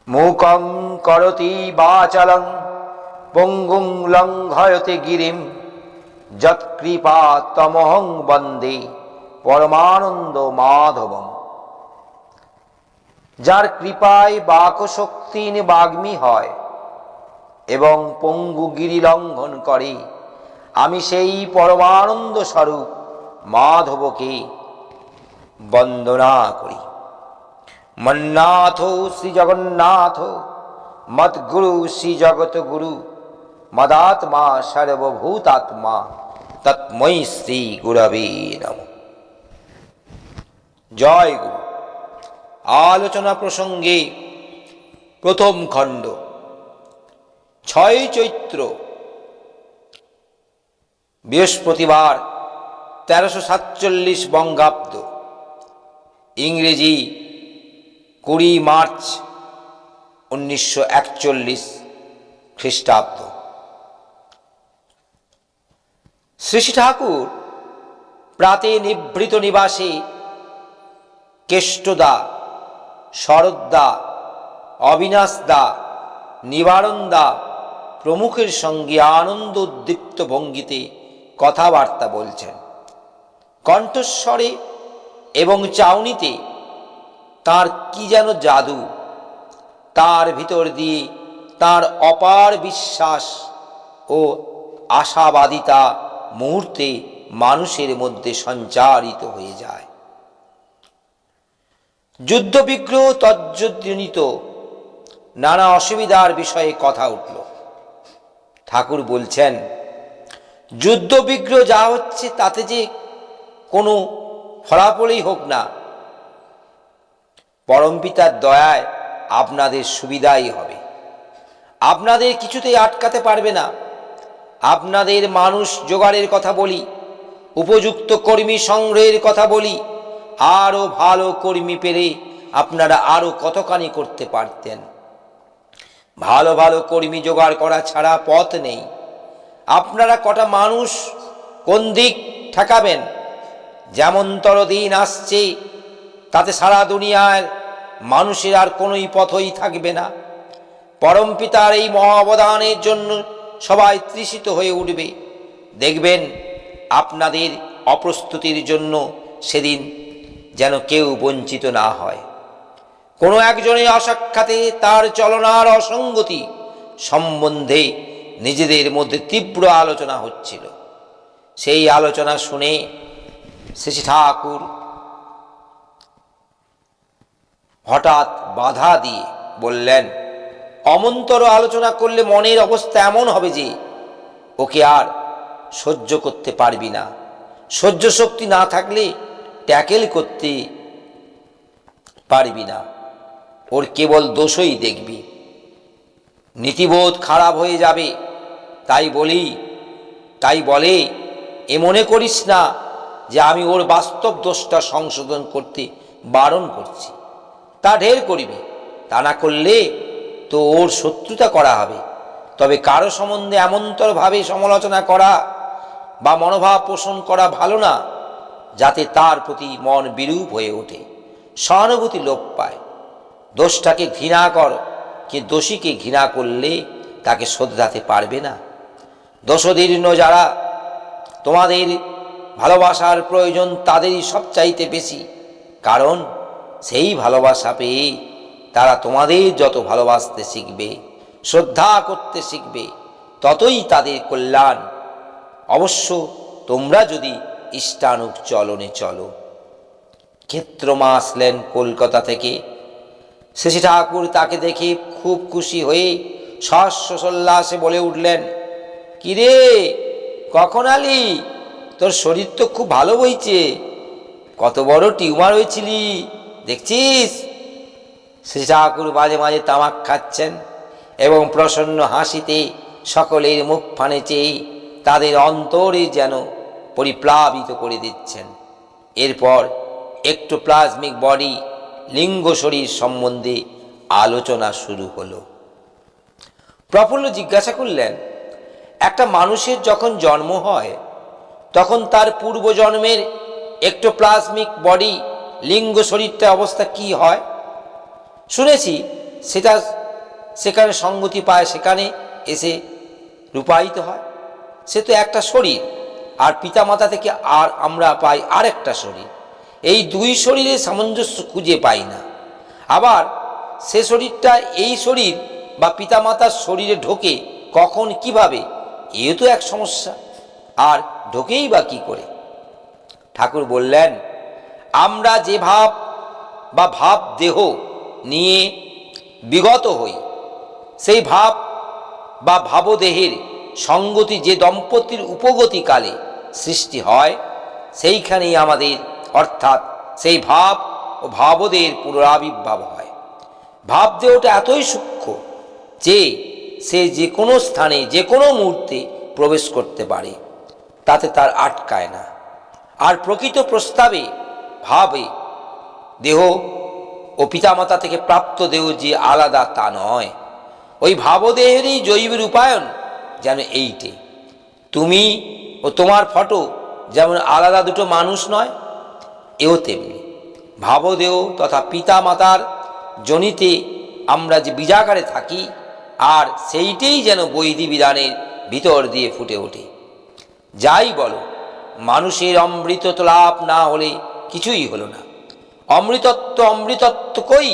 মূকং করতি বাচালং পঙ্গুং লঙ্ঘয়তে গিরিম যৎকৃপা তমহং বন্দে পরমানন্দ মাধবম। যার কৃপায় বাক শক্তি বাগ্মী হয় এবং পঙ্গু গিরি লঙ্ঘন করে, আমি সেই পরমানন্দ স্বরূপ মাধবকে বন্দনা করি। মন্নাথ শ্রী জগন্নাথ মদ্গুরু শ্রী জগৎ গুরু মদাত্মা সর্বভূতাত্মা তৎময়ী শ্রী গুরবে নমঃ। জয় গুরু। আলোচনা প্রসঙ্গে প্রথম খণ্ড 6 চৈত্র বৃহস্পতিবার 1347 বঙ্গাব্দ, ইংরেজি 20 মার্চ 1941 খ্রিস্টাব্দ। শ্রী শ্রী ঠাকুর প্রাতে নিভৃত নিবাসে কেষ্টদা, শরদ্দা, অবিনাশদা, নিবারণদা প্রমুখের সঙ্গে আনন্দ উদ্দীপ্ত ভঙ্গিতে কথাবার্তা বলছেন। কণ্ঠস্বরে এবং চাউনিতে তার কি যেন জাদু, তার ভিতর দিয়ে তার অপার বিশ্বাস ও আশাবাদিতা মুহূর্তে মানুষের মধ্যে সঞ্চারিত হয়ে যায়। যুদ্ধবিগ্রহ তজ্জনিত নানা অসুবিধার বিষয়ে কথা উঠল। ঠাকুর বলছেন, যুদ্ধবিগ্রহ যা হচ্ছে তাতে যে কোনো ফলাফলই হোক না, পরমপিতার দয়ায় আপনাদের সুবিধাই হবে। আপনাদের কিছুতেই আটকাতে পারবে না। আপনাদের মানুষ জোগাড়ের কথা বলি, উপযুক্ত কর্মী সংগ্রহের কথা বলি, আরও ভালো কর্মী পেলে আপনারা আরও কতখানি করতে পারতেন। ভালো ভালো কর্মী জোগাড় করা ছাড়া পথ নেই। আপনারা কটা মানুষ কোন দিক ঠেকাবেন? যেমনতর দিন আসছে তাতে সারা দুনিয়ার মানুষের আর কোনোই পথই থাকবে না। পরমপিতার এই মহা অবদানের জন্য সবাই তৃষিত হয়ে উঠবে। দেখবেন আপনাদের অপ্রস্তুতির জন্য সেদিন যেন কেউ বঞ্চিত না হয়। কোনো একজনের অসাক্ষাতে তার চলনার অসঙ্গতি সম্বন্ধে নিজেদের মধ্যে তীব্র আলোচনা হচ্ছিল। সেই আলোচনা শুনে শ্রী ঠাকুর হঠাৎ বাধা দিয়ে বললেন, অমন্তর আলোচনা করলে মনের অবস্থা এমন হবে যে ওকে আর সহ্য করতে পারবি না। সহ্য শক্তি না থাকলে ট্যাকেল করতে পারবি না। ওর কেবল দোষই দেখবি, নীতিবোধ খারাপ হয়ে যাবে। তাই বলে এ মনে করিস না যে আমি ওর বাস্তব দোষটা সংশোধন করতে বারণ করছি। তা ঢের করিবি, তা না করলে তো ওর শত্রুতা করা হবে। তবে কারো সম্বন্ধে এমনতরভাবে সমালোচনা করা বা মনোভাব পোষণ করা ভালো না, যাতে তার প্রতি মন বিরূপ হয়ে ওঠে, সহানুভূতি লোপ পায়। দোষটাকে ঘৃণা কর, কিন্তু দোষীকে ঘৃণা করলে তাকে শোধরাতে পারবে না। দোষদীর্ণ যারা, তোমাদের ভালোবাসার প্রয়োজন তাদেরই সবচাইতে বেশি। কারণ সেই ভালোবাসা পেয়ে তারা তোমাদের যত ভালোবাসতে শিখবে, শ্রদ্ধা করতে শিখবে, ততই তাদের কল্যাণ। অবশ্য তোমরা যদি ইষ্টানুগ চলনে চলো। ক্ষেত্রমা আসলেন কলকাতা থেকে। শ্রী ঠাকুর তাকে দেখে খুব খুশি হয়ে সহস্রোল্লাসে বলে উঠলেন, কিরে কখন আলি? তোর শরীর তো খুব ভালো বইছে। কত বড় টিউমার হয়েছিলি দেখছিস? শ্রী ঠাকুর মাঝে মাঝে তামাক খাচ্ছেন এবং প্রসন্ন হাসিতে সকলের মুখ ফানে চেয়ে তাদের অন্তরে যেন পরিপ্লাবিত করে দিচ্ছেন। এরপর এক্টোপ্লাজমিক বডি, লিঙ্গ শরীর সম্বন্ধে আলোচনা শুরু হলো। প্রফুল্ল জিজ্ঞাসা করলেন, একটা মানুষের যখন জন্ম হয় তখন তার পূর্বজন্মের এক্টোপ্লাজমিক বডি, লিঙ্গ শরীরটা অবস্থা কি হয়? শুনেছি সেটা সেখানে সঙ্গতি পায়, সেখানে এসে রূপায়িত হয়। সে তো একটা শরীর, আর পিতামাতা থেকে আর আমরা পাই আর একটা শরীর। এই দুই শরীরে সামঞ্জস্য খুঁজে পাই না। আবার সে শরীরটা এই শরীর বা পিতামাতার শরীরে ঢোকে কখন, কিভাবে, এও তো এক সমস্যা। আর ঢোকেই বা কী করে? ঠাকুর বললেন, আমরা যে ভাব বা ভাব দেহ নিয়ে বিগত হই, সেই ভাব বা ভাবদেহের সঙ্গতি যে দম্পতির উপগতিকালে সৃষ্টি হয়, সেইখানেই আমাদের অর্থাৎ সেই ভাব ও ভাবদেহের পুনরাবির্ভাব হয়। ভাবদেহটা এতই সূক্ষ্ম যে সে যে কোনো স্থানে যে কোনো মুহূর্তে প্রবেশ করতে পারে, তাতে তার আটকায় না। আর প্রকৃত প্রস্তাবে ভাবে দেহ ও পিতামাতা থেকে প্রাপ্ত দেহ যে আলাদা তা নয়। ওই ভাবদেহেরই জৈব রূপায়ণ যেন এইটে। তুমি ও তোমার ফটো যেমন আলাদা দুটো মানুষ নয়, এও তেমনি ভাবদেহ তথা পিতা মাতার জনিতে আমরা যে বীজাকারে থাকি, আর সেইটেই যেন বৈধি বিধানের ভিতর দিয়ে ফুটে ওঠে। যাই বলো, মানুষের অমৃতত্ব লাভ না হলে কিছুই হলো না। অমৃতত্ব কই?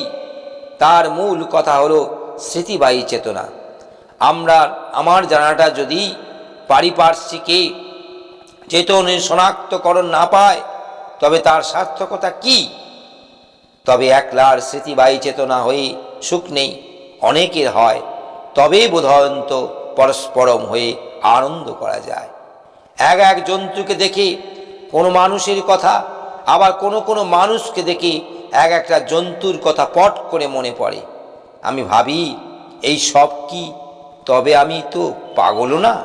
তার মূল কথা হলো স্মৃতিবাহী চেতনা। আমার জানাটা যদি পারিপার্শ্বিকে চেতনের শনাক্তকরণ না পায়, তবে তার সার্থকতা কি? তবে একলার স্মৃতিবাহী চেতনা হয়ে সুখ নেই, অনেকের হয়, তবে বোধয়ন্ত পরস্পরম হয়ে আনন্দ করা যায়। এক জন্তুকে দেখে কোনো মানুষের কথা, আবার কোনো মানুষকে দেখে একটা জন্তুর কথা পট করে মনে পড়ে। আমি ভাবি, এই সব কি? তবে আমি তো পাগলও না।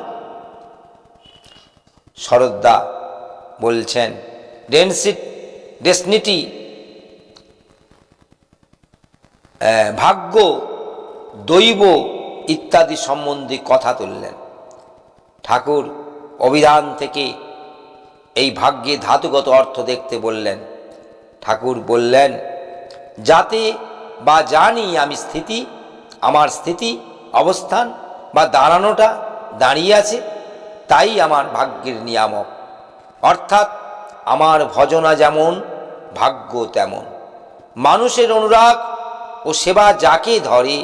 শরৎদা বলছেন, ডেসনিটি, ভাগ্য, দৈব ইত্যাদি সম্বন্ধে কথা তুললেন। ঠাকুর অভিধান থেকে এই ভাগ্যে ধাতুগত অর্থ দেখতে বললেন। ঠাকুর বললেন, যাতে বা জানি আমি স্থিতি, আমার স্থিতি অবস্থান বা দাঁড়ানোটা দাঁড়িয়ে আছে, তাই আমার ভাগ্যের নিয়ামক। অর্থাৎ আমার ভজনা যেমন, ভাগ্য তেমন। মানুষের অনুরাগ ও সেবা যাকে ধরে,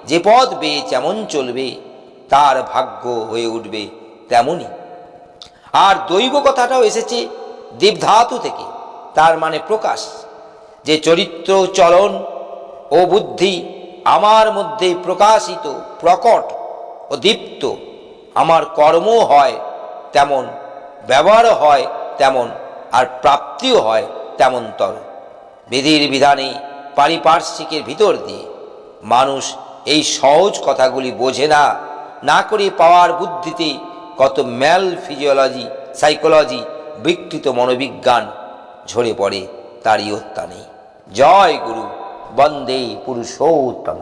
যে পথ বেয়ে যেমন চলবে, তার ভাগ্য হয়ে উঠবে তেমনই। আর দৈব কথাটাও এসেছে দেবধাতু থেকে, তার মানে প্রকাশ। যে চরিত্র, চলন ও বুদ্ধি আমার মধ্যে প্রকাশিত, প্রকট ও দীপ্ত, আমার কর্ম হয় তেমন, ব্যবহারও হয় তেমন, আর প্রাপ্তিও হয় তেমনতর। বিধির বিধানে পারিপার্শ্বিকের ভিতর দিয়ে মানুষ এই সহজ কথাগুলি বোঝে না, না করে পাওয়ার বুদ্ধিতে কত ম্যাল ফিজিওলজি, সাইকোলজি, বিকৃত মনোবিজ্ঞান ঝরে পড়ে, তার ইয়ত্তা নেই। জয় গুরু, বন্দে পুরুষোত্তম।